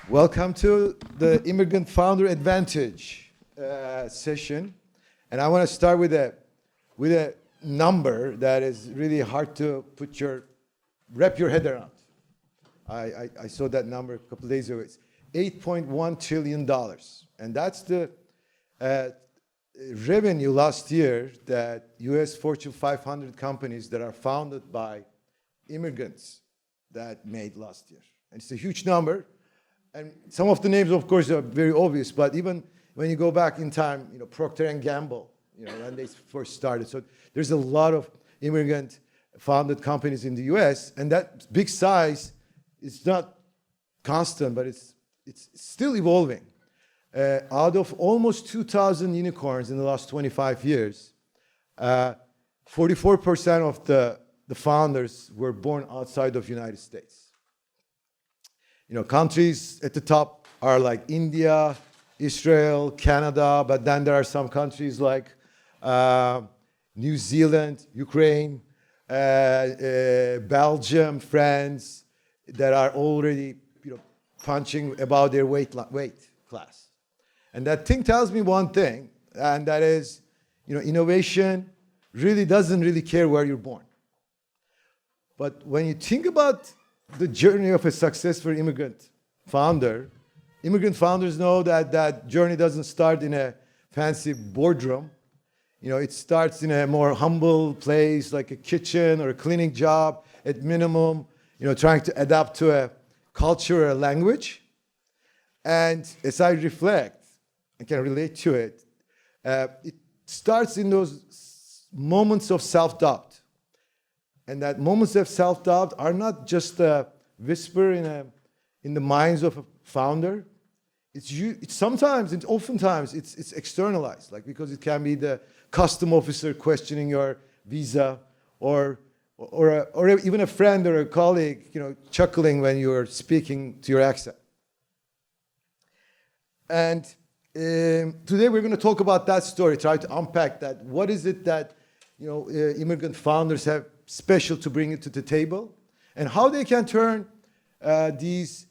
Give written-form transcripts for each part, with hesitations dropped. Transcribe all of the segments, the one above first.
Welcome to the Immigrant Founder Advantage session. And I want to start with a number that is really hard to wrap your head around. I saw that number a couple of days ago. It's $8.1 trillion. And that's the revenue last year that US Fortune 500 companies that are founded by immigrants that made last year. And it's a huge number. And some of the names, of course, are very obvious, but even when you go back in time, Procter & Gamble, when they first started. So there's a lot of immigrant-founded companies in the US, and that big size is not constant, but it's still evolving. Out of almost 2,000 unicorns in the last 25 years, 44% of the founders were born outside of the United States. Countries at the top are like India, Israel, Canada, but then there are some countries like New Zealand, Ukraine, Belgium, France, that are already punching about their weight class. And that thing tells me one thing, and that is, innovation really doesn't really care where you're born. But when you think about the journey of a successful immigrant founders know that that journey doesn't start in a fancy boardroom. It starts in a more humble place, like a kitchen or a cleaning job at minimum, trying to adapt to a culture or a language. And as I reflect, I can relate to it, it starts in those moments of self-doubt. And that moments of self-doubt are not just a whisper in the minds of a founder. Oftentimes it's externalized, because it can be the custom officer questioning your visa, or even a friend or a colleague, chuckling when you're speaking to your accent. And today we're going to talk about that story, try to unpack that. What is it that immigrant founders have special to bring it to the table, and how they can turn these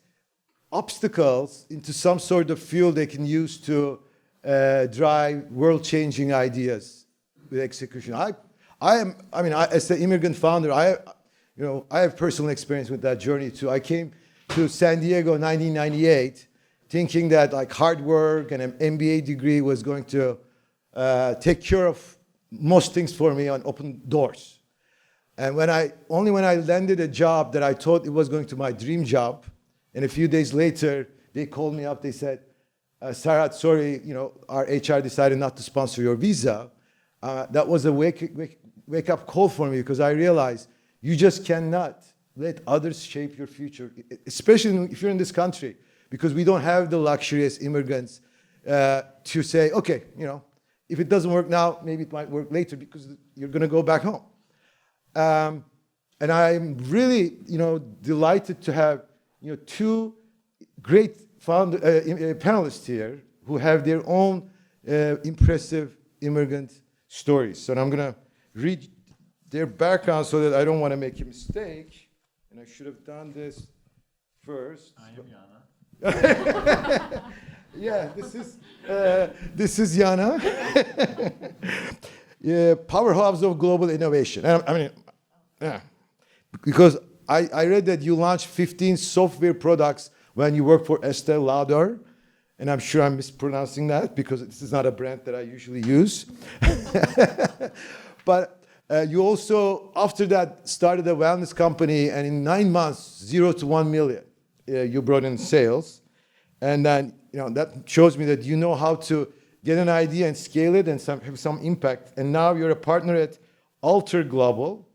obstacles into some sort of fuel they can use to drive world-changing ideas with execution. As an immigrant founder, I have personal experience with that journey too. I came to San Diego in 1998, thinking that hard work and an MBA degree was going to take care of most things for me and open doors. And when I landed a job that I thought it was going to be my dream job, and a few days later, they called me up, they said, Sarhat, sorry, our HR decided not to sponsor your visa. That was a wake-up call for me, because I realized you just cannot let others shape your future, especially if you're in this country, because we don't have the luxury as immigrants to say, okay, if it doesn't work now, maybe it might work later, because you're going to go back home. And I'm really, delighted to have, two great panelists here who have their own impressive immigrant stories. So I'm going to read their background so that I don't want to make a mistake. And I should have done this first. I am Jana. Yeah, this is Jana. Yeah, powerhouse of global innovation. Because I read that you launched 15 software products when you worked for Estee Lauder, and I'm sure I'm mispronouncing that because this is not a brand that I usually use. But you also, after that, started a wellness company, and in 9 months, 0 to 1 million, you brought in sales. And then, that shows me that you know how to get an idea and scale it and have some impact. And now you're a partner at Alter Global,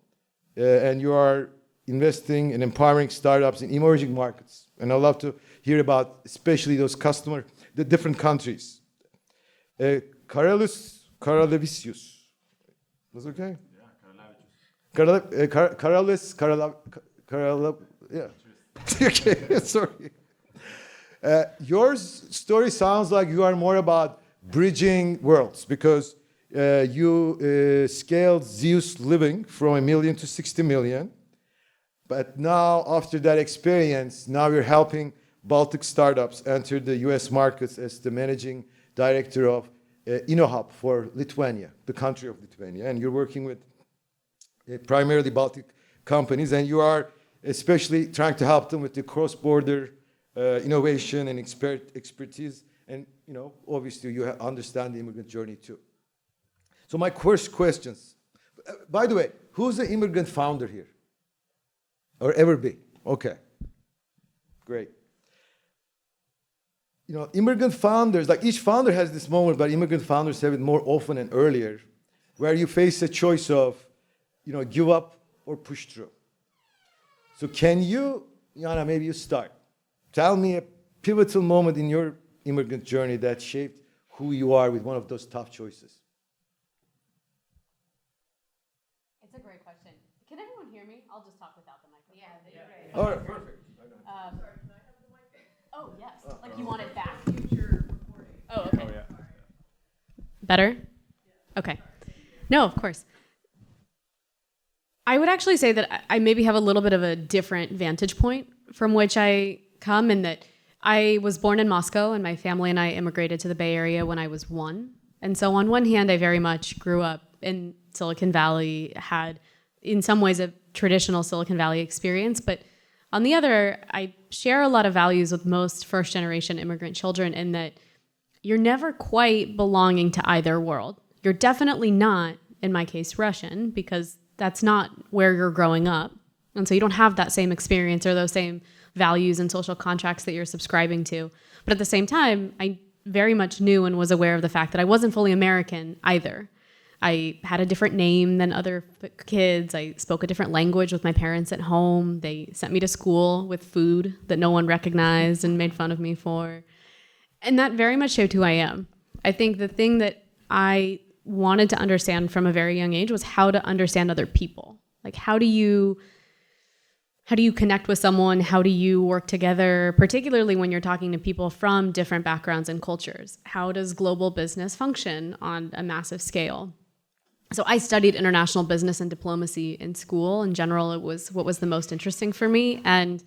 and you are investing and empowering startups in emerging markets. And I'd love to hear about especially those the different countries. Karolis, was it okay? Yeah, Karolis, yeah. Okay, sorry. Your story sounds like you are more about bridging worlds, because you scaled Zeus Living from 1 million to 60 million. But now, after that experience, now you're helping Baltic startups entered the US markets as the managing director of InoHub for Lithuania, the country of Lithuania. And you're working with primarily Baltic companies, and you are especially trying to help them with the cross-border innovation and expertise. And obviously you understand the immigrant journey too. So my first questions, by the way, who's the immigrant founder here? Or ever be? Okay, great. Immigrant founders, like each founder has this moment, but immigrant founders have it more often and earlier, where you face a choice of, give up or push through. So can you, Jana, maybe you start. Tell me a pivotal moment in your immigrant journey that shaped who you are with one of those tough choices. It's a great question. Can everyone hear me? I'll just talk without the microphone. Yeah. All right, perfect. Sorry, can I have the mic? Oh, yes. Like you want it back? Future recording. Oh, okay. Oh, yeah. Better? Yeah. Okay. No, of course. I would actually say that I maybe have a little bit of a different vantage point from which I come, in that I was born in Moscow and my family and I immigrated to the Bay Area when I was 1. And so on one hand, I very much grew up in Silicon Valley, had in some ways a traditional Silicon Valley experience, but on the other, I share a lot of values with most first-generation immigrant children in that you're never quite belonging to either world. You're definitely not, in my case, Russian, because that's not where you're growing up. And so you don't have that same experience or those same values and social contracts that you're subscribing to. But at the same time, I very much knew and was aware of the fact that I wasn't fully American either. I had a different name than other kids. I spoke a different language with my parents at home. They sent me to school with food that no one recognized and made fun of me for. And that very much shaped who I am. I think the thing that I wanted to understand from a very young age was how to understand other people. Like, how do you connect with someone? How do you work together, particularly when you're talking to people from different backgrounds and cultures? How does global business function on a massive scale? So I studied international business and diplomacy in school. In general, it was what was the most interesting for me. And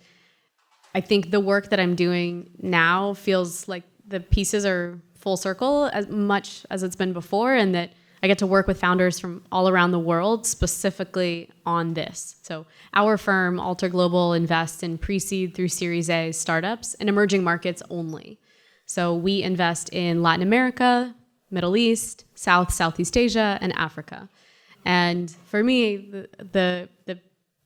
I think the work that I'm doing now feels like the pieces are full circle as much as it's been before, and that I get to work with founders from all around the world specifically on this. So our firm, Alter Global, invests in pre-seed through Series A startups in emerging markets only. So we invest in Latin America, Middle East, Southeast Asia, and Africa. And for me, the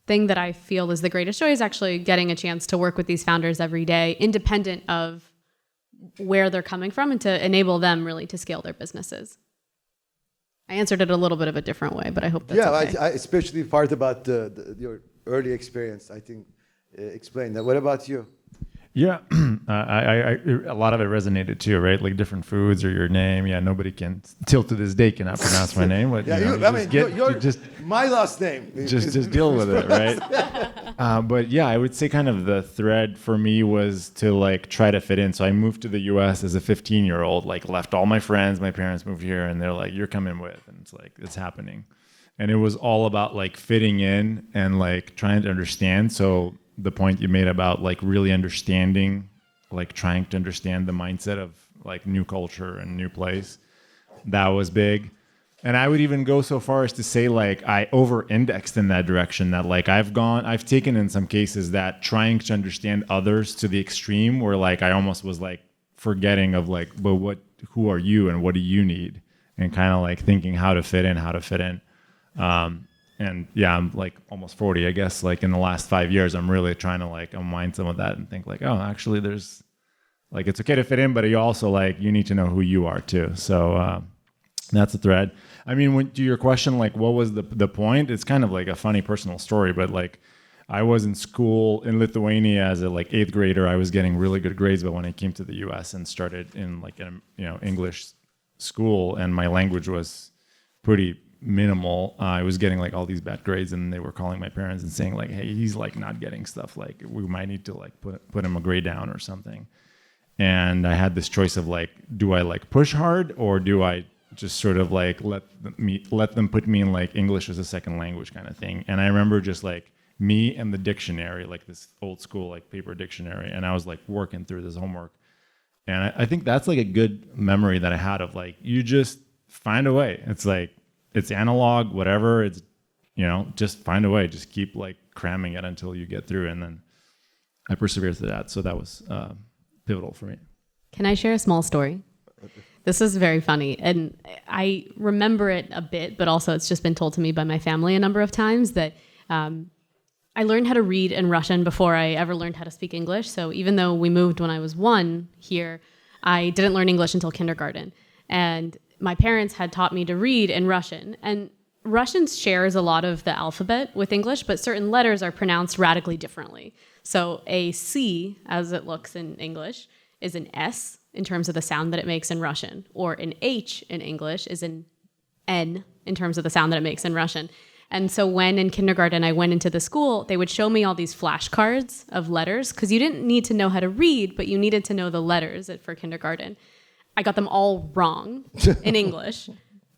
thing that I feel is the greatest joy is actually getting a chance to work with these founders every day, independent of where they're coming from, and to enable them really to scale their businesses. I answered it a little bit of a different way, but I hope that's okay. I especially part about your early experience, I think, explain that. What about you? Yeah, I a lot of it resonated too, right? Like different foods or your name. Yeah, nobody can, till to this day, cannot pronounce my name. But, my last name. Just deal with it, right? But yeah, I would say kind of the thread for me was to like try to fit in. So I moved to the U.S. as a 15-year-old, like left all my friends. My parents moved here, and they're like, "You're coming with," and it's like it's happening, and it was all about like fitting in and like trying to understand. So the point you made about like really understanding, like trying to understand the mindset of like new culture and new place, that was big. And I would even go so far as to say like I over-indexed in that direction, that like I've taken in some cases that trying to understand others to the extreme where like I almost was like forgetting of like, but who are you and what do you need? And kind of like thinking how to fit in. And yeah, I'm like almost 40, I guess. Like in the last 5 years, I'm really trying to like unwind some of that and think like, oh, actually there's like, it's okay to fit in, but you also like, you need to know who you are too. So that's a thread. I mean, to your question, like what was the point? It's kind of like a funny personal story, but like I was in school in Lithuania as a like 8th grader. I was getting really good grades, but when I came to the US and started in like English school, and my language was pretty minimal, I was getting like all these bad grades, and they were calling my parents and saying like, hey, he's like not getting stuff, like we might need to like put him a grade down or something. And I had this choice of like, do I like push hard, or do I just sort of like let them put me in like English as a second language kind of thing? And I remember just like me and the dictionary, like this old school like paper dictionary, and I was like working through this homework. And I think that's like a good memory that I had of like, you just find a way. It's like, it's analog, whatever. It's, just find a way. Just keep like cramming it until you get through. And then I persevered through that. So that was pivotal for me. Can I share a small story? This is very funny. And I remember it a bit, but also it's just been told to me by my family a number of times that I learned how to read in Russian before I ever learned how to speak English. So even though we moved when I was 1 here, I didn't learn English until kindergarten. And my parents had taught me to read in Russian. And Russian shares a lot of the alphabet with English, but certain letters are pronounced radically differently. So a C, as it looks in English, is an S in terms of the sound that it makes in Russian. Or an H in English is an N in terms of the sound that it makes in Russian. And so when in kindergarten I went into the school, they would show me all these flashcards of letters because you didn't need to know how to read, but you needed to know the letters for kindergarten. I got them all wrong in English,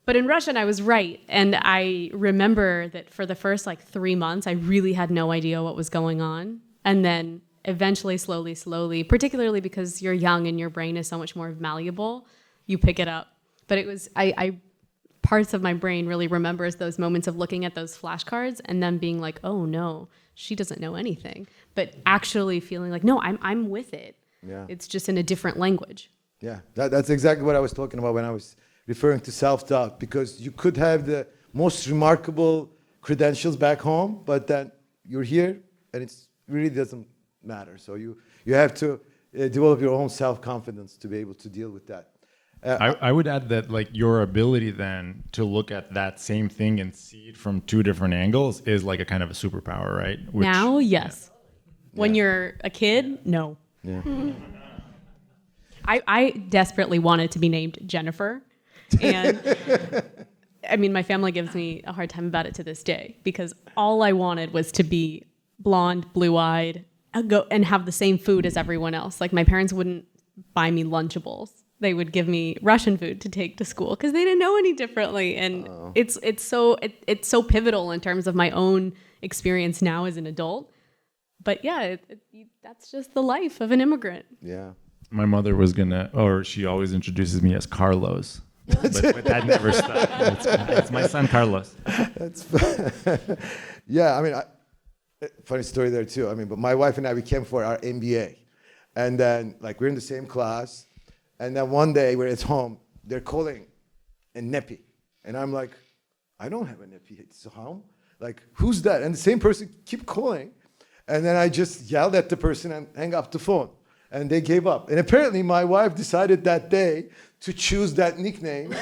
but in Russian I was right. And I remember that for the first 3 months, I really had no idea what was going on. And then eventually, slowly, particularly because you're young and your brain is so much more malleable, you pick it up. But it was, I parts of my brain really remembers those moments of looking at those flashcards and then being like, oh no, she doesn't know anything. But actually feeling like, no, I'm with it. Yeah. It's just in a different language. Yeah, that's exactly what I was talking about when I was referring to self-taught, because you could have the most remarkable credentials back home, but then you're here and it really doesn't matter. So you have to develop your own self-confidence to be able to deal with that. I would add that your ability then to look at that same thing and see it from 2 different angles is like a kind of a superpower, right? Now, yes. Yeah. When you're a kid, no. Yeah. I desperately wanted to be named Jennifer. And I mean, my family gives me a hard time about it to this day because all I wanted was to be blonde, blue-eyed, go and have the same food as everyone else. Like my parents wouldn't buy me Lunchables. They would give me Russian food to take to school because they didn't know any differently. And it's so pivotal in terms of my own experience now as an adult. But yeah, that's just the life of an immigrant. Yeah. My mother was she always introduces me as Carlos. but that never stuck. It's my son Carlos. That's yeah, I mean, funny story there too. I mean, but my wife and I, we came for our MBA. And then we're in the same class. And then one day we're at home, they're calling a neppy. And I'm like, I don't have a neppy at home. Who's that? And the same person keep calling. And then I just yelled at the person and hang up the phone. And they gave up. And apparently my wife decided that day to choose that nickname.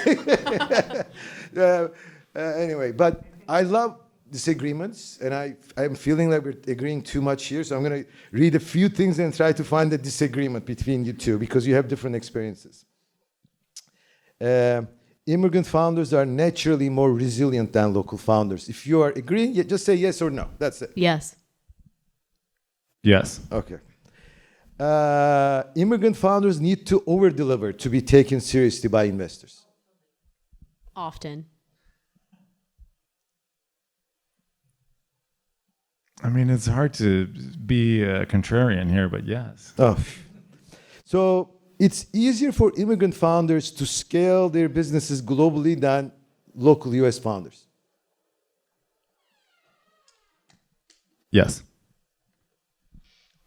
Anyway, but I love disagreements. And I'm feeling like we're agreeing too much here. So I'm going to read a few things and try to find a disagreement between you two because you have different experiences. Immigrant founders are naturally more resilient than local founders. If you are agreeing, just say yes or no. That's it. Yes. Yes. Okay. Immigrant founders need to over-deliver to be taken seriously by investors. Often. I mean, it's hard to be a contrarian here, but yes. Oh. So it's easier for immigrant founders to scale their businesses globally than local US founders. Yes.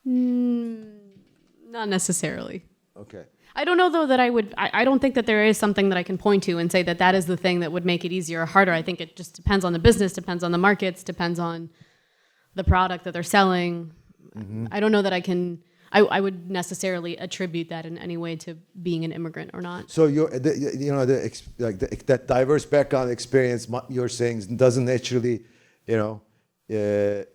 Not necessarily. Okay. I don't know, though, that I don't think that there is something that I can point to and say that is the thing that would make it easier or harder. I think it just depends on the business, depends on the markets, depends on the product that they're selling. Mm-hmm. I don't know that I would necessarily attribute that in any way to being an immigrant or not. So that diverse background experience you're saying doesn't actually,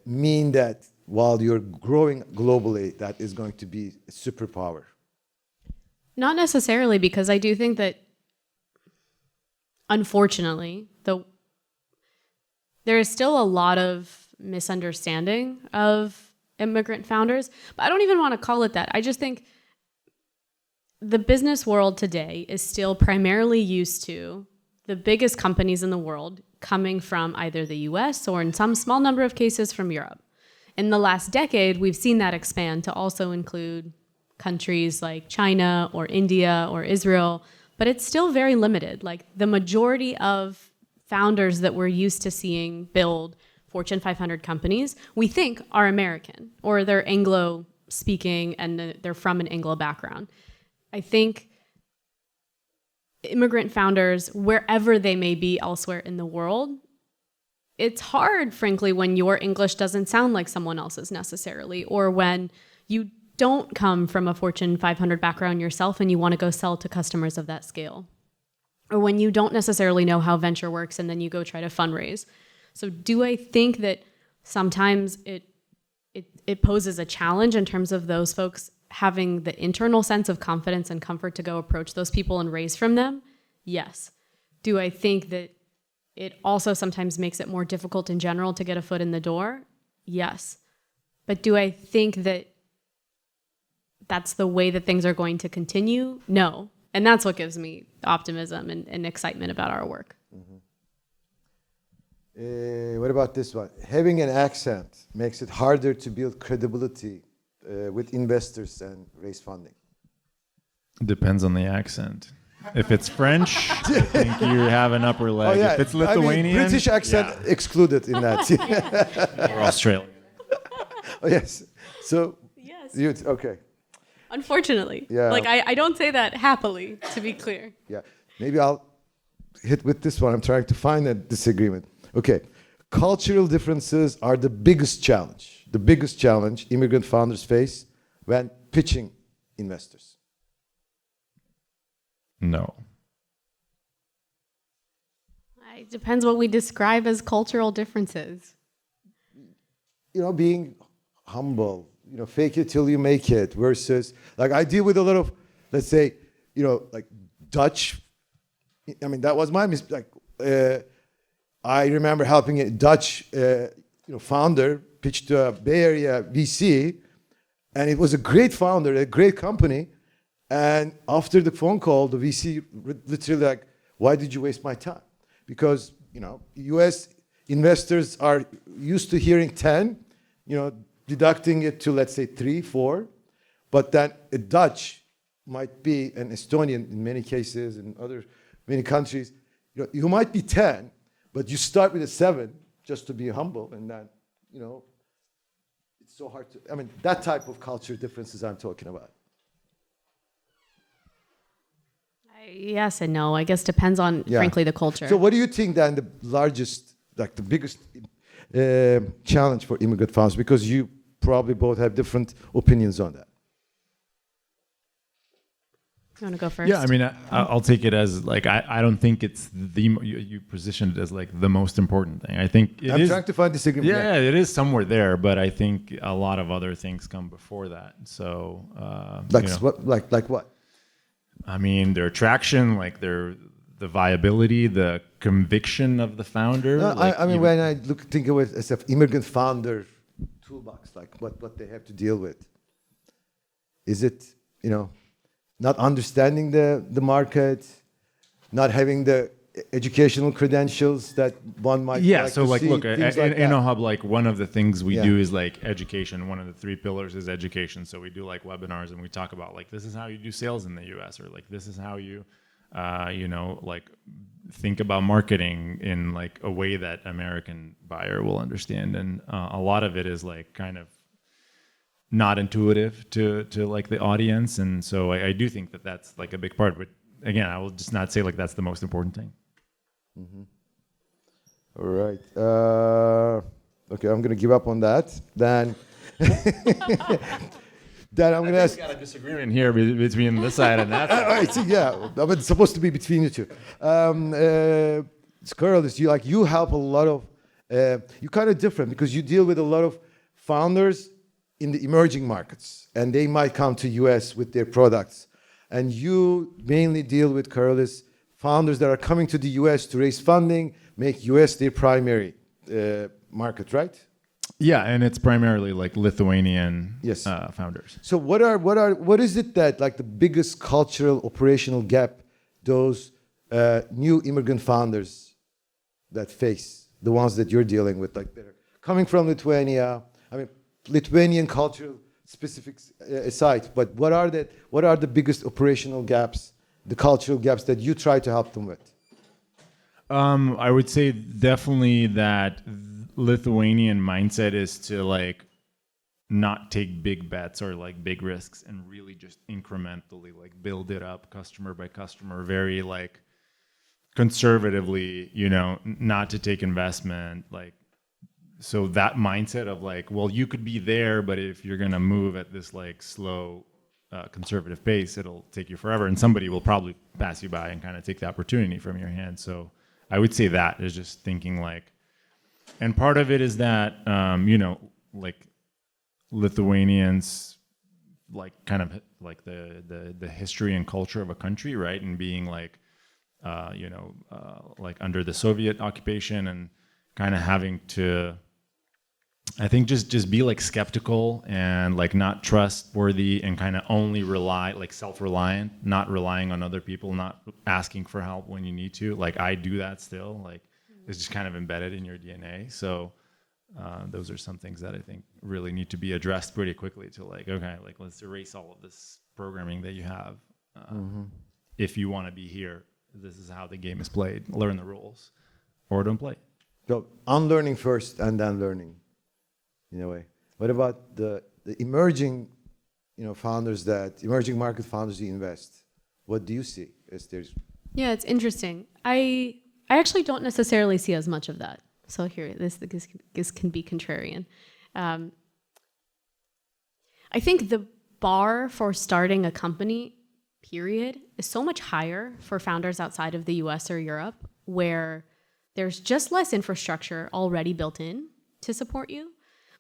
mean that while you're growing globally, that is going to be a superpower. Not necessarily, because I do think that, unfortunately, there is still a lot of misunderstanding of immigrant founders, but I don't even want to call it that. I just think the business world today is still primarily used to the biggest companies in the world coming from either the US or in some small number of cases from Europe. In the last decade, we've seen that expand to also include countries like China or India or Israel, but it's still very limited. Like the majority of founders that we're used to seeing build Fortune 500 companies, we think are American or they're Anglo speaking and they're from an Anglo background. I think immigrant founders, wherever they may be elsewhere in the world, it's hard, frankly, when your English doesn't sound like someone else's necessarily, or when you don't come from a Fortune 500 background yourself and you want to go sell to customers of that scale, or when you don't necessarily know how venture works and then you go try to fundraise. So do I think that sometimes it poses a challenge in terms of those folks having the internal sense of confidence and comfort to go approach those people and raise from them? Yes. Do I think that it also sometimes makes it more difficult in general to get a foot in the door? Yes. But do I think that that's the way that things are going to continue? No. And that's what gives me optimism and excitement about our work. What about this one? Having an accent makes it harder to build credibility with investors and raise funding. Depends on the accent. If it's French, I think you have an upper leg. Oh, yeah. If it's Lithuanian, I mean, British accent excluded in that. or Australian. Oh, yes. So, Yes. okay. Unfortunately. Yeah. Like, I don't say that happily, to be clear. Yeah. Maybe I'll hit with this one. I'm trying to find a disagreement. Okay. Cultural differences are the biggest challenge. The biggest challenge immigrant founders face when pitching investors. No. It depends what we describe as cultural differences. You know, being humble, you know, fake it till you make it versus, like, I deal with a lot of, let's say, you know, like Dutch. I mean, that was my mistake. I remember helping a Dutch, founder pitch to a Bay Area VC, and it was a great founder, a great company. And after the phone call, the VC literally like, "Why did you waste my time?" Because, you know, U.S. investors are used to hearing 10, you know, deducting it to, let's say, 3, 4. But then a Dutch might be, an Estonian in many cases, in many countries, you know, you might be 10, but you start with a 7 just to be humble. And then, you know, it's so hard to, I mean, that type of culture differences I'm talking about. Yes and no. I guess depends on, frankly, the culture. So what do you think then the largest, like the biggest challenge for immigrant founders? Because you probably both have different opinions on that. You want to go first? Yeah, I mean, I'll take it as like I don't think it's you positioned it as like the most important thing. I think I'm trying to find disagreement. Yeah, it is somewhere there, but I think a lot of other things come before that. So, like what? I mean, their traction, like the viability, the conviction of the founder. No, like I mean, when I think of it as an immigrant founder toolbox, like what they have to deal with, is it, you know, not understanding the market, not having the educational credentials that one might like so to like see, look, things in like that. InoHub, like one of the things we do is like education. One of the 3 pillars is education. So we do like webinars and we talk about like this is how you do sales in the US, or like this is how you like think about marketing in like a way that American buyer will understand. And a lot of it is like kind of not intuitive to like the audience. And so I do think that that's like a big part. But again, I will just not say like that's the most important thing. Mm-hmm. All right. Okay, I'm going to give up on that. Then, then I'm going to ask. Got a disagreement here between this side and that side. Yeah, but it's supposed to be between you two. Karolis, you help a lot of. You're kind of different because you deal with a lot of founders in the emerging markets, and they might come to US with their products. And you mainly deal with, Karolis, founders that are coming to the US to raise funding, make US their primary market, right? Yeah, and it's primarily like Lithuanian founders. So what is it that like the biggest cultural operational gap those new immigrant founders that face, the ones that you're dealing with, like they're coming from Lithuania? I mean, Lithuanian cultural specifics aside, but what are the biggest operational gaps, the cultural gaps that you try to help them with? I would say definitely that Lithuanian mindset is to like not take big bets or like big risks and really just incrementally like build it up customer by customer, very like conservatively, not to take investment. Like, so that mindset of like, well, you could be there, but if you're going to move at this like slow, conservative pace, it'll take you forever. And somebody will probably pass you by and kind of take the opportunity from your hand. So I would say that is just thinking like, and part of it is that, like Lithuanians, like kind of like the history and culture of a country, right? And being like, like under the Soviet occupation and kind of having to, I think just be like skeptical and like not trustworthy and kind of only rely, like self-reliant, not relying on other people, not asking for help when you need to. Like I do that still, like it's just kind of embedded in your DNA. So those are some things that I think really need to be addressed pretty quickly to like, okay, like let's erase all of this programming that you have. If you want to be here, this is how the game is played. Learn the rules or don't play. So unlearning first and then learning, in a way. What about the emerging, emerging market founders you invest? What do you see? Yeah, it's interesting. I actually don't necessarily see as much of that. So here, this can be contrarian. I think the bar for starting a company, period, is so much higher for founders outside of the US or Europe, where there's just less infrastructure already built in to support you.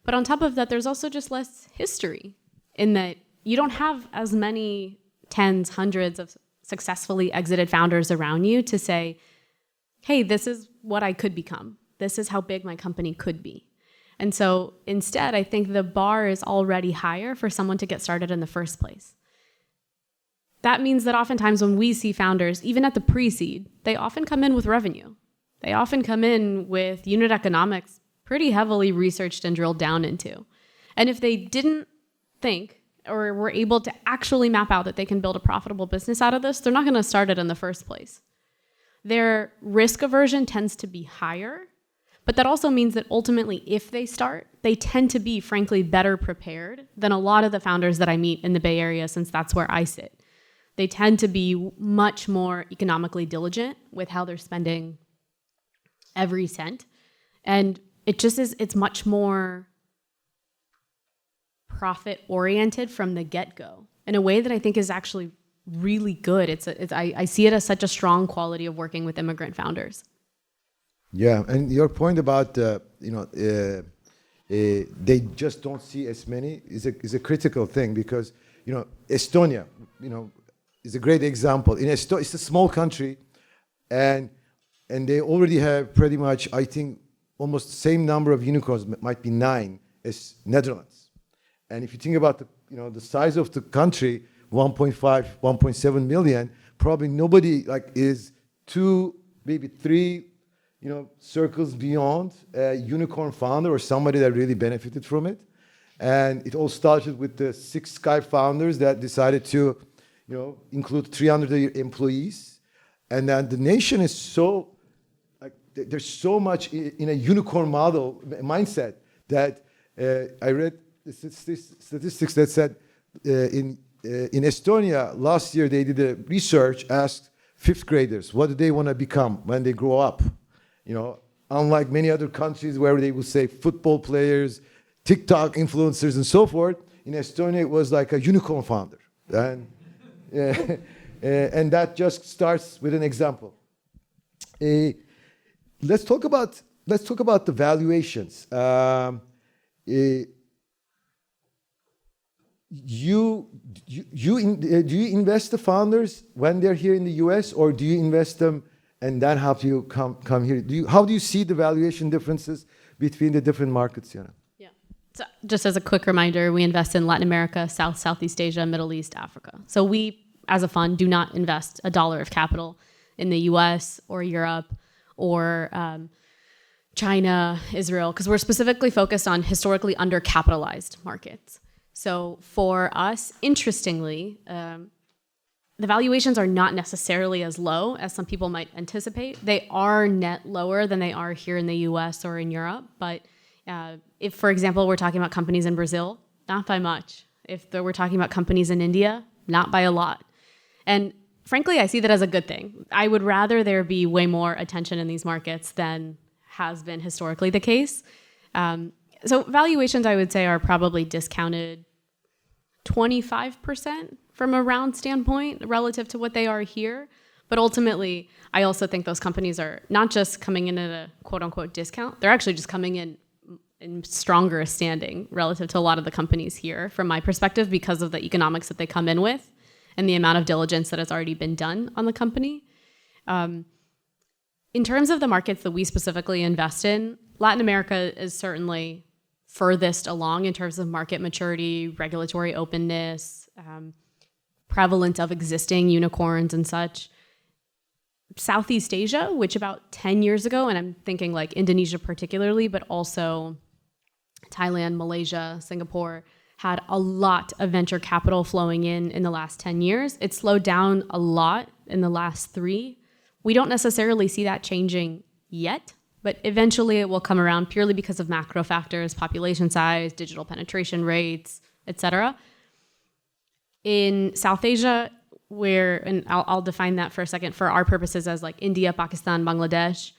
But on top of that, there's also just less history in that you don't have as many tens, hundreds of successfully exited founders around you to say, hey, this is what I could become. This is how big my company could be. And so instead, I think the bar is already higher for someone to get started in the first place. That means that oftentimes when we see founders, even at the pre-seed, they often come in with revenue. They often come in with unit economics pretty heavily researched and drilled down into. And if they didn't think or were able to actually map out that they can build a profitable business out of this, they're not going to start it in the first place. Their risk aversion tends to be higher, but that also means that ultimately if they start, they tend to be frankly better prepared than a lot of the founders that I meet in the Bay Area, since that's where I sit. They tend to be much more economically diligent with how they're spending every cent. And it's much more profit oriented from the get-go in a way that I think is actually really good. I see it as such a strong quality of working with immigrant founders. Yeah, and your point about they just don't see as many is a critical thing, because Estonia is a great example. In Estonia, it's a small country, and they already have pretty much, I think, almost the same number of unicorns, might be 9, as Netherlands. And if you think about the size of the country, 1.5, 1.7 million, probably nobody is 2, maybe 3, circles beyond a unicorn founder or somebody that really benefited from it. And it all started with the 6 Skype founders that decided to, include 300 employees. And then the nation is so, there's so much in a unicorn model mindset that I read statistics that said in Estonia last year they did a research, asked 5th graders what do they want to become when they grow up. Unlike many other countries where they will say football players, TikTok influencers, and so forth, in Estonia it was like a unicorn founder, and that just starts with an example. Let's talk about the valuations. Do you invest the founders when they're here in the US, or do you invest them and then have you come here? How do you see the valuation differences between the different markets, Jana? Yeah. So just as a quick reminder, we invest in Latin America, Southeast Asia, Middle East, Africa. So we, as a fund, do not invest $1 of capital in the US or Europe or China, Israel, because we're specifically focused on historically undercapitalized markets. So for us, interestingly, the valuations are not necessarily as low as some people might anticipate. They are net lower than they are here in the US or in Europe. But if, for example, we're talking about companies in Brazil, not by much. If we're talking about companies in India, not by a lot. And frankly, I see that as a good thing. I would rather there be way more attention in these markets than has been historically the case. So valuations, I would say, are probably discounted 25% from a round standpoint relative to what they are here. But ultimately, I also think those companies are not just coming in at a quote unquote discount, they're actually just coming in stronger standing relative to a lot of the companies here from my perspective because of the economics that they come in with and the amount of diligence that has already been done on the company. In terms of the markets that we specifically invest in, Latin America is certainly furthest along in terms of market maturity, regulatory openness, prevalence of existing unicorns and such. Southeast Asia, which about 10 years ago, and I'm thinking like Indonesia particularly, but also Thailand, Malaysia, Singapore, had a lot of venture capital flowing in the last 10 years. It slowed down a lot in the last 3. We don't necessarily see that changing yet, but eventually it will come around purely because of macro factors, population size, digital penetration rates, etc. In South Asia, and I'll define that for a second for our purposes as like India, Pakistan, Bangladesh.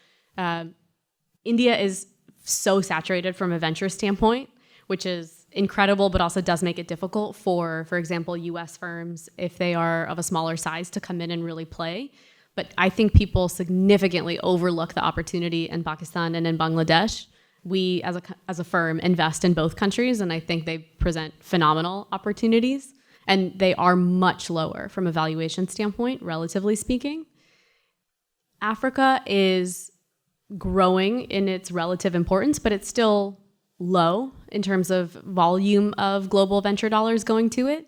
India is so saturated from a venture standpoint, which is incredible, but also does make it difficult for example, US firms, if they are of a smaller size, to come in and really play. But I think people significantly overlook the opportunity in Pakistan and in Bangladesh. We, as a firm, invest in both countries, and I think they present phenomenal opportunities. And they are much lower from a valuation standpoint, relatively speaking. Africa is growing in its relative importance, but it's still low in terms of volume of global venture dollars going to it.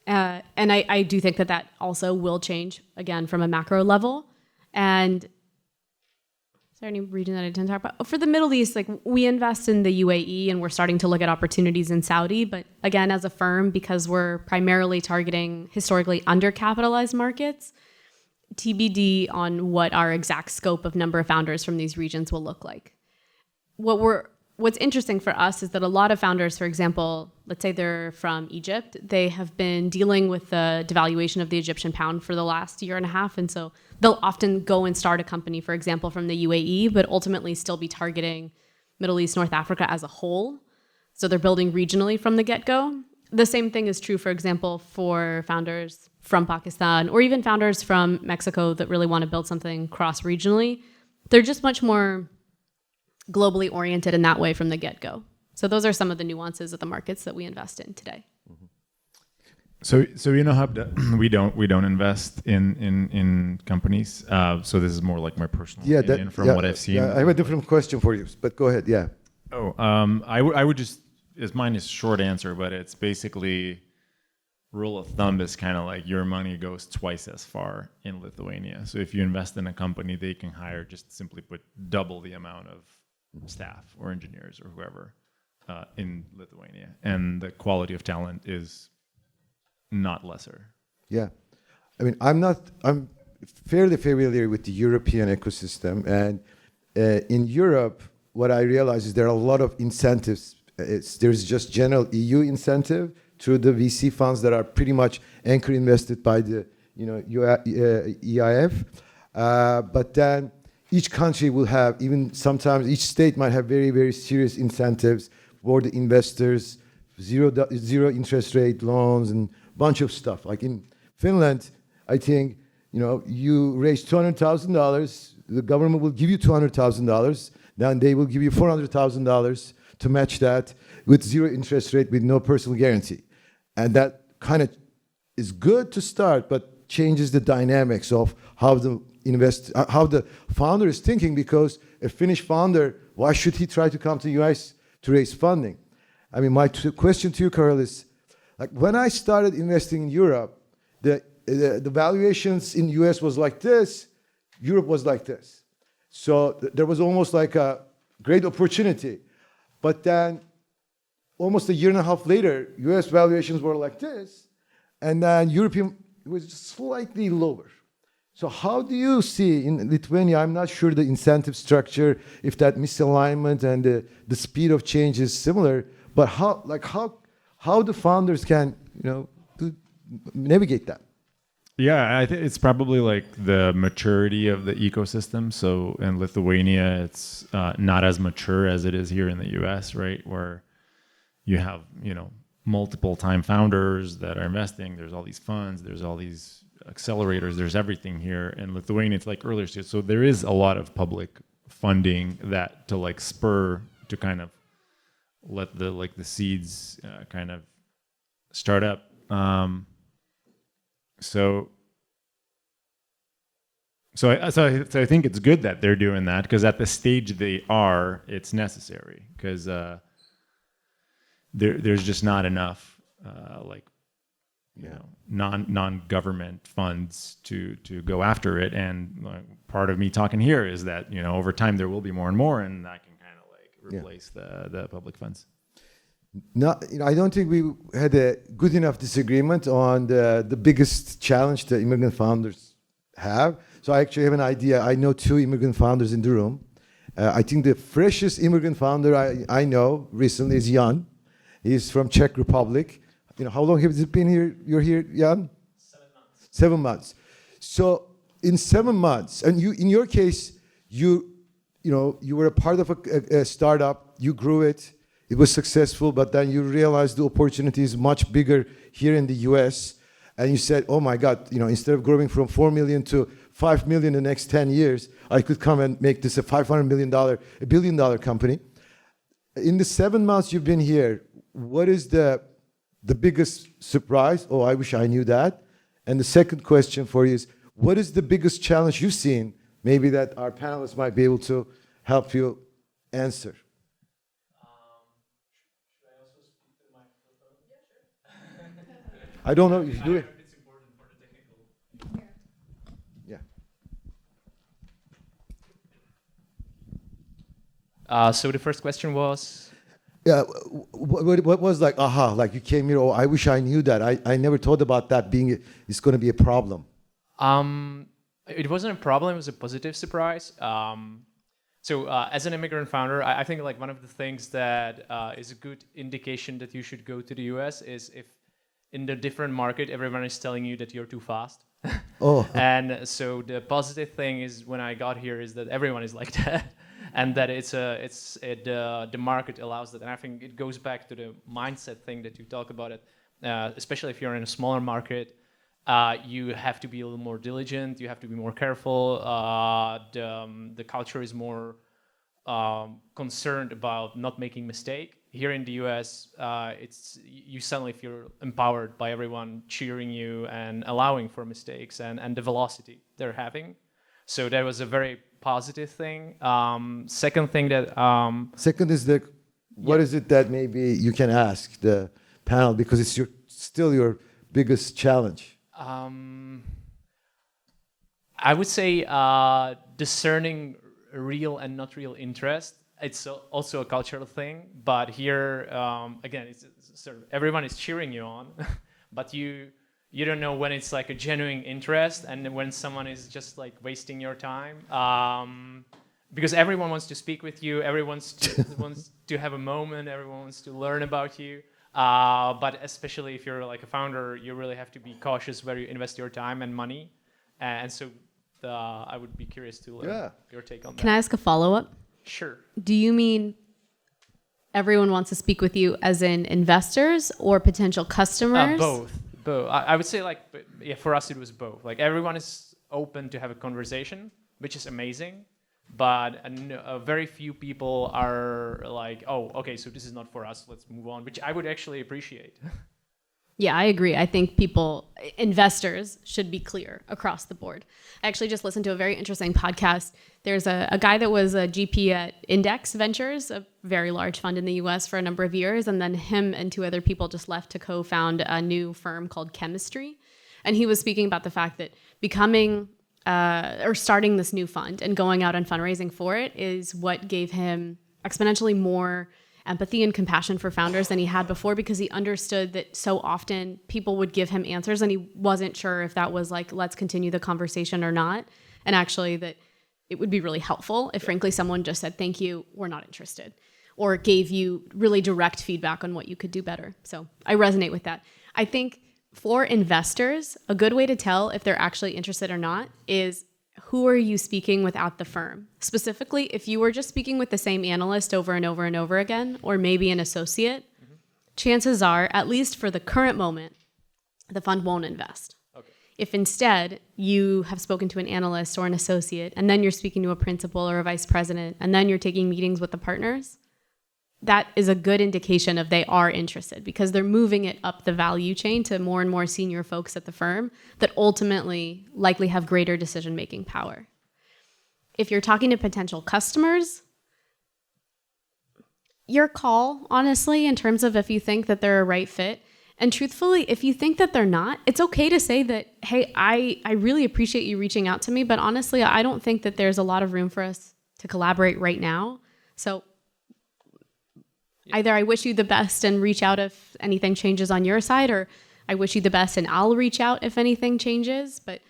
And I do think that also will change, again, from a macro level. And is there any region that I didn't talk about? For the Middle East, like we invest in the UAE and we're starting to look at opportunities in Saudi. But again, as a firm, because we're primarily targeting historically undercapitalized markets, TBD on what our exact scope of number of founders from these regions will look like. What's interesting for us is that a lot of founders, for example, let's say they're from Egypt, they have been dealing with the devaluation of the Egyptian pound for the last year and a half. And so they'll often go and start a company, for example, from the UAE, but ultimately still be targeting Middle East, North Africa as a whole. So they're building regionally from the get-go. The same thing is true, for example, for founders from Pakistan or even founders from Mexico that really want to build something cross-regionally. They're just much more globally oriented in that way from the get-go. So those are some of the nuances of the markets that we invest in today. So InoHub, we don't invest in companies. So this is more like my personal opinion from what I've seen. Yeah, I have a different question for you, but go ahead. Yeah. I would just, mine is short answer, but it's basically rule of thumb is kind of like your money goes twice as far in Lithuania. So if you invest in a company, they can hire, just simply put, double the amount of staff or engineers or whoever in Lithuania, and the quality of talent is not lesser. Yeah, I mean, I'm fairly familiar with the European ecosystem, and in Europe, what I realize is there are a lot of incentives. There's just general EU incentive through the VC funds that are pretty much anchor invested by the EIF, but then each country will have, even sometimes each state might have very, very serious incentives for the investors, zero interest rate loans and a bunch of stuff. Like in Finland, I think, you raise $200,000, the government will give you $200,000, then they will give you $400,000 to match that with zero interest rate with no personal guarantee. And that kind of is good to start, but changes the dynamics of how the founder is thinking, because a Finnish founder, why should he try to come to the US to raise funding? I mean, my question to you, Karolis, like when I started investing in Europe, the valuations in US was like this, Europe was like this. So there was almost like a great opportunity. But then almost a year and a half later, US valuations were like this, and then European was slightly lower. So how do you see in Lithuania, I'm not sure the incentive structure, if that misalignment and the speed of change is similar, but how the founders can, navigate that? Yeah, I think it's probably like the maturity of the ecosystem. So in Lithuania, it's not as mature as it is here in the US, right? Where you have, multiple time founders that are investing. There's all these funds, there's all these accelerators, there's everything here. In Lithuania, it's like earlier stage. So there is a lot of public funding that to like spur to kind of let the seeds kind of start up. So I think it's good that they're doing that, because at the stage they are, it's necessary, because there's just not enough non-government funds to go after it. And part of me talking here is that over time there will be more and more, and that can kind of like replace the public funds. No, I don't think we had a good enough disagreement on the biggest challenge the immigrant founders have. So I actually have an idea. I know 2 immigrant founders in the room. I think the freshest immigrant founder I know recently is Jan. He's from Czech Republic. How long has it been here? You're here, Jan? 7 months. 7 months. So in 7 months, and in your case, you were a part of a startup. You grew it. It was successful, but then you realized the opportunity is much bigger here in the US. And you said, oh my God, instead of growing from 4 million to 5 million in the next 10 years, I could come and make this a $500 million, $1 billion company. In the 7 months you've been here, what is the biggest surprise? Oh, I wish I knew that. And the second question for you is, what is the biggest challenge you've seen, maybe that our panelists might be able to help you answer? I don't know if you do it. It's important for the technical. Yeah. So the first question was? Yeah. What was like, aha, like you came here, oh, I wish I knew that. I never thought about that it's going to be a problem. It wasn't a problem, it was a positive surprise. So as an immigrant founder, I think like one of the things that is a good indication that you should go to the US is if in the different market, everyone is telling you that you're too fast. Oh. And so the positive thing is when I got here is that everyone is like that, and that the market allows that. And I think it goes back to the mindset thing that you talk about it, especially if you're in a smaller market. You have to be a little more diligent. You have to be more careful. The culture is more concerned about not making mistake. Here in the US, you suddenly feel empowered by everyone cheering you and allowing for mistakes and the velocity they're having. So that was a very positive thing. Second thing that second is what is it that maybe you can ask the panel, because it's still your biggest challenge? I would say discerning real and not real interest. It's also a cultural thing, but here again, it's sort of everyone is cheering you on, but you don't know when it's like a genuine interest and when someone is just like wasting your time. Because everyone wants to speak with you, everyone wants to have a moment, everyone wants to learn about you. But especially if you're like a founder, you really have to be cautious where you invest your time and money. And so I would be curious to learn your take on that. Can I ask a follow-up? Sure. Do you mean everyone wants to speak with you as in investors or potential customers? Both. I would say for us it was both. Like everyone is open to have a conversation, which is amazing. But very few people are like, oh, okay, so this is not for us, let's move on, which I would actually appreciate. Yeah, I agree. I think investors should be clear across the board. I actually just listened to a very interesting podcast. There's a guy that was a GP at Index Ventures, a very large fund in the US for a number of years. And then him and 2 other people just left to co-found a new firm called Chemistry. And he was speaking about the fact that starting this new fund and going out and fundraising for it is what gave him exponentially more empathy and compassion for founders than he had before, because he understood that so often people would give him answers and he wasn't sure if that was like, let's continue the conversation or not. And actually that it would be really helpful if frankly someone just said, thank you, we're not interested, or gave you really direct feedback on what you could do better. So I resonate with that. I think for investors, a good way to tell if they're actually interested or not is, who are you speaking with at the firm? Specifically, if you were just speaking with the same analyst over and over and over again, or maybe an associate, chances are, at least for the current moment, the fund won't invest. Okay. If instead you have spoken to an analyst or an associate, and then you're speaking to a principal or a vice president, and then you're taking meetings with the partners, that is a good indication of they are interested, because they're moving it up the value chain to more and more senior folks at the firm that ultimately likely have greater decision-making power. If you're talking to potential customers, your call, honestly, in terms of if you think that they're a right fit. And truthfully, if you think that they're not, it's okay to say that, hey, I really appreciate you reaching out to me, but honestly, I don't think that there's a lot of room for us to collaborate right now. So either I wish you the best and reach out if anything changes on your side, or I wish you the best and I'll reach out if anything changes. But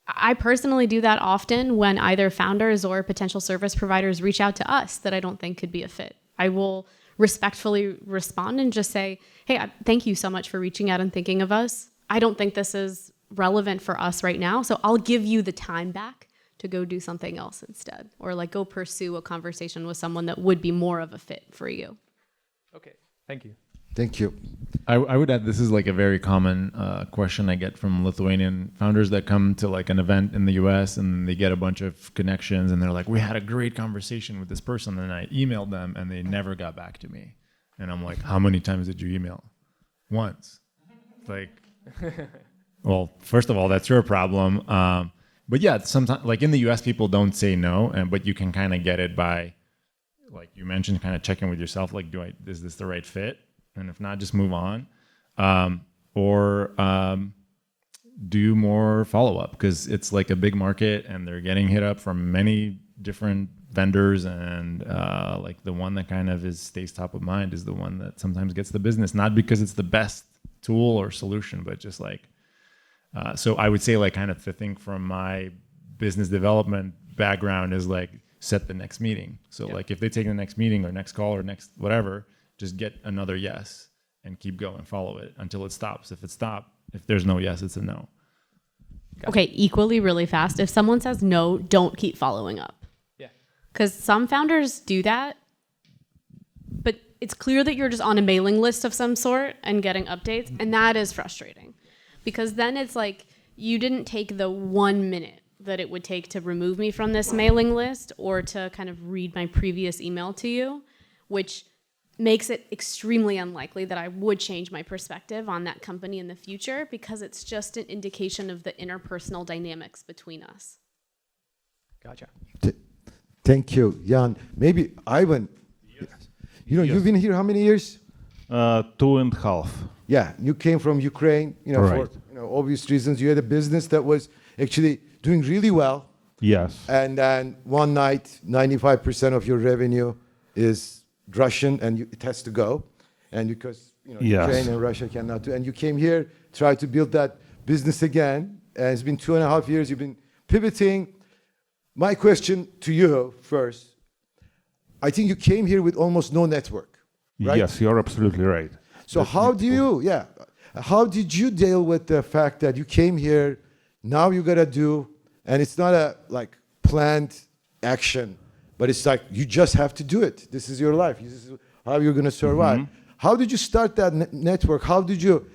I personally do that often when either founders or potential service providers reach out to us that I don't think could be a fit. I will respectfully respond and just say, hey, thank you so much for reaching out and thinking of us. I don't think this is relevant for us right now, so I'll give you the time back to go do something else instead, or like go pursue a conversation with someone that would be more of a fit for you. Okay, thank you. Thank you. I would add, this is like a very common question I get from Lithuanian founders that come to like an event in the US and they get a bunch of connections and they're like, we had a great conversation with this person, and I emailed them and they never got back to me. And I'm like, how many times did you email? Once. Like, well, first of all, that's your problem. But yeah, sometimes like in the US, people don't say no, but you can kind of get it by, like you mentioned, kind of checking with yourself, like, is this the right fit? And if not, just move on. Or do more follow-up, because it's like a big market and they're getting hit up from many different vendors, and like the one that kind of stays top of mind is the one that sometimes gets the business, not because it's the best tool or solution, but just like, so I would say like kind of the thing from my business development background is like set the next meeting. So like if they take the next meeting or next call or next whatever, just get another yes and keep going, follow it until it stops. If there's no yes, it's a no. Okay, equally really fast. If someone says no, don't keep following up. Yeah. Because some founders do that, but it's clear that you're just on a mailing list of some sort and getting updates, and that is frustrating. Because then it's like, you didn't take the 1 minute that it would take to remove me from this mailing list or to kind of read my previous email to you, which makes it extremely unlikely that I would change my perspective on that company in the future, because it's just an indication of the interpersonal dynamics between us. Gotcha. Thank you, Jan. Maybe Ivan, you've been here how many years? 2.5. Yeah, you came from Ukraine, Right. for obvious reasons. You had a business that was actually doing really well. Yes. And then one night, 95% of your revenue is Russian, and it has to go. And because Yes. Ukraine and Russia cannot do, and you came here, tried to build that business again. And it's been 2.5 years. You've been pivoting. My question to you first: I think you came here with almost no network, right? Yes, you're absolutely right. So how did you deal with the fact that you came here, now you gotta do, and it's not a like planned action, but it's like you just have to do it. This is your life. This is how you're gonna survive. Mm-hmm. How did you start that network? How did you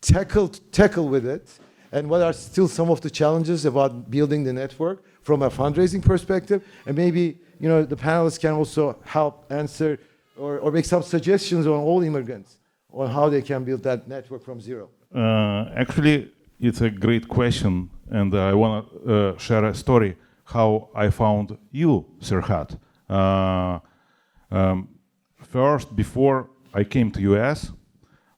tackle with it? And what are still some of the challenges about building the network from a fundraising perspective? And maybe the panelists can also help answer or make some suggestions on all immigrants on how they can build that network from zero. Actually, it's a great question, and I want to share a story how I found you, Serhat. First, before I came to US,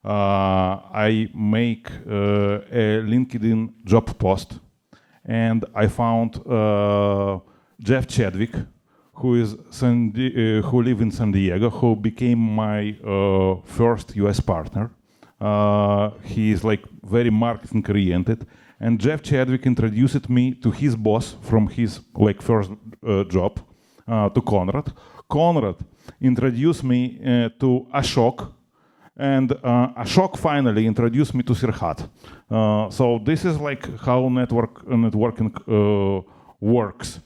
I make a LinkedIn job post, and I found Jeff Chadwick, who live in San Diego, who became my first US partner. He is like very marketing oriented, and Jeff Chadwick introduced me to his boss from his like first job, to Konrad. Konrad introduced me to Ashok, and Ashok finally introduced me to Sirhat. So this is like how networking works.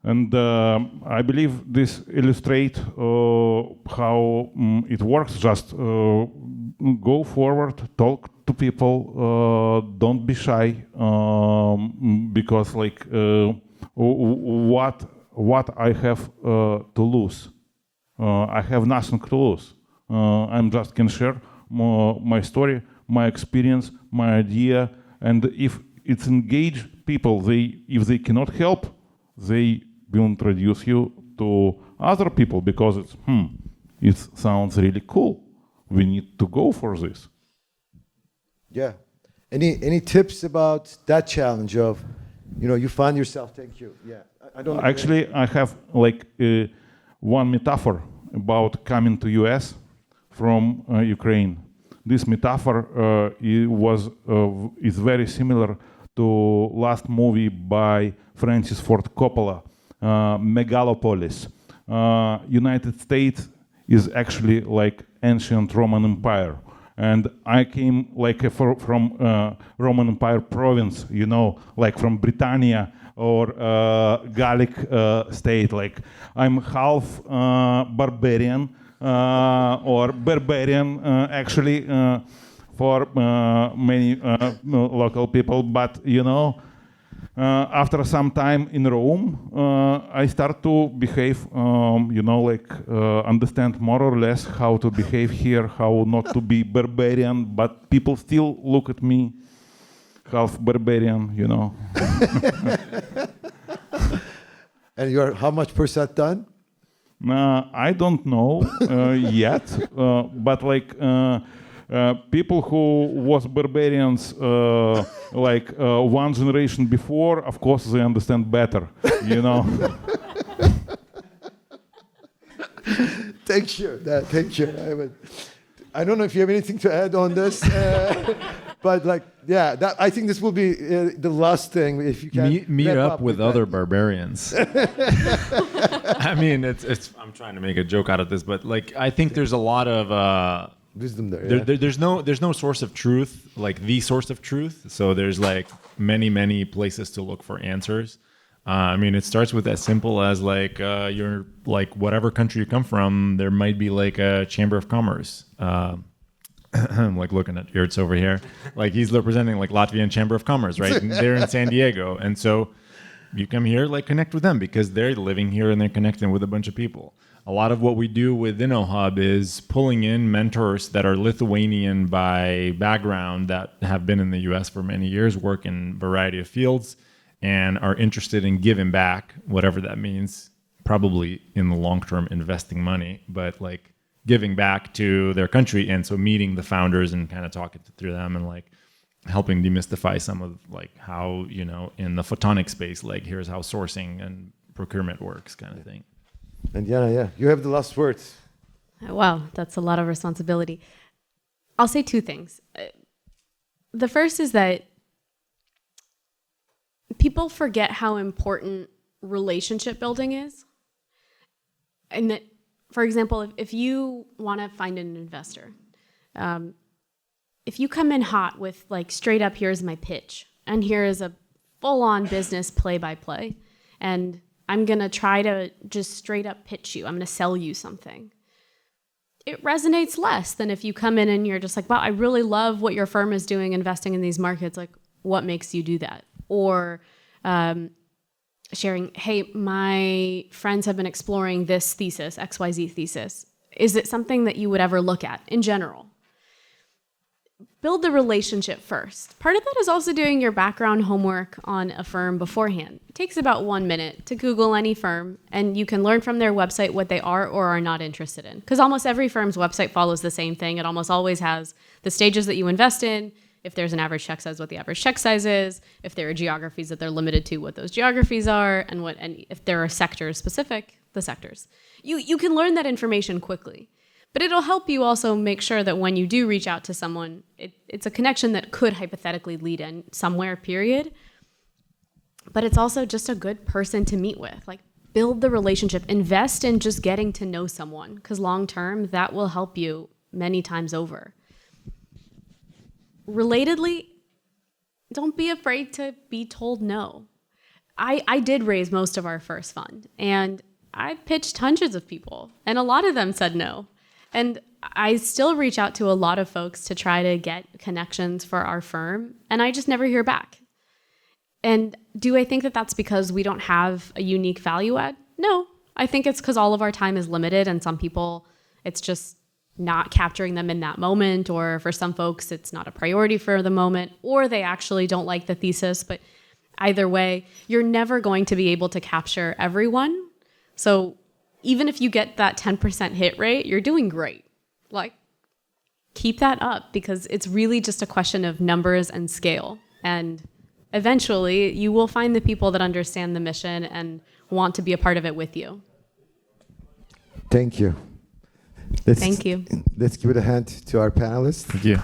And I believe this illustrates how it works. Just go forward, talk to people, don't be shy, because like what I have to lose? I have nothing to lose. I'm just can share my story, my experience, my idea, and if it's engage people, if they cannot help, they will introduce you to other people because it sounds really cool. We need to go for this. Yeah. Any tips about that challenge of, you find yourself? Thank you. Yeah. I don't know. Actually, I have like one metaphor about coming to US from Ukraine. This metaphor is very similar to last movie by Francis Ford Coppola, Megalopolis. United States is actually like ancient Roman Empire. And I came like from Roman Empire province, like from Britannia or Gallic state. Like I'm half barbarian or barbarian actually for many local people. But after some time in Rome, I start to behave, understand more or less how to behave here, how not to be barbarian, but people still look at me half barbarian, And you're how much % done? I don't know yet, but like people who was barbarians one generation before, of course they understand better, Thank you. Thank you. I don't know if you have anything to add on this, but I think this will be the last thing. If you can meet up with other barbarians. I mean, I'm trying to make a joke out of this, but like I think there's a lot of wisdom there. There's no source of truth, like the source of truth. So there's like many places to look for answers. I mean, it starts with as simple as like you're like whatever country you come from, there might be like a chamber of commerce. I'm like looking at Yurts over here, like he's representing like Latvian Chamber of Commerce, right? And they're in San Diego, and so you come here, like connect with them because they're living here and they're connecting with a bunch of people. A lot of what we do with InoHub is pulling in mentors that are Lithuanian by background that have been in the US for many years, work in a variety of fields, and are interested in giving back, whatever that means, probably in the long term investing money, but like giving back to their country. And so meeting the founders and kind of talking through them and like helping demystify some of like how, in the photonic space, like here's how sourcing and procurement works kind of thing. And Jana, you have the last words. Wow, that's a lot of responsibility. I'll say two things. The first is that people forget how important relationship building is. And that, for example, if you want to find an investor, if you come in hot with like straight up, here's my pitch, and here is a full-on business play-by-play, and I'm going to try to just straight up pitch you. I'm going to sell you something. It resonates less than if you come in and you're just like, wow, I really love what your firm is doing, investing in these markets. Like, what makes you do that? Or sharing, hey, my friends have been exploring this thesis, XYZ thesis. Is it something that you would ever look at in general? Build the relationship first. Part of that is also doing your background homework on a firm beforehand. It takes about 1 minute to Google any firm, and you can learn from their website what they are or are not interested in. Because almost every firm's website follows the same thing. It almost always has the stages that you invest in. if there's an average check size, what the average check size is, if there are geographies that they're limited to, what those geographies are, and if there are sectors specific, the sectors. You can learn that information quickly. But it'll help you also make sure that when you do reach out to someone, it's a connection that could hypothetically lead in somewhere, period. But it's also just a good person to meet with. Like, build the relationship, invest in just getting to know someone, because long term, that will help you many times over. Relatedly, don't be afraid to be told no. I did raise most of our first fund, and I pitched hundreds of people, and a lot of them said no. And I still reach out to a lot of folks to try to get connections for our firm, and I just never hear back. And do I think that that's because we don't have a unique value add? No, I think it's because all of our time is limited, and some people, it's just not capturing them in that moment, or for some folks, it's not a priority for the moment, or they actually don't like the thesis. But either way, you're never going to be able to capture everyone. So even if you get that 10% hit rate, you're doing great. Like, keep that up, because it's really just a question of numbers and scale. And eventually, you will find the people that understand the mission and want to be a part of it with you. Thank you. Thank you. Let's give it a hand to our panelists. Thank you.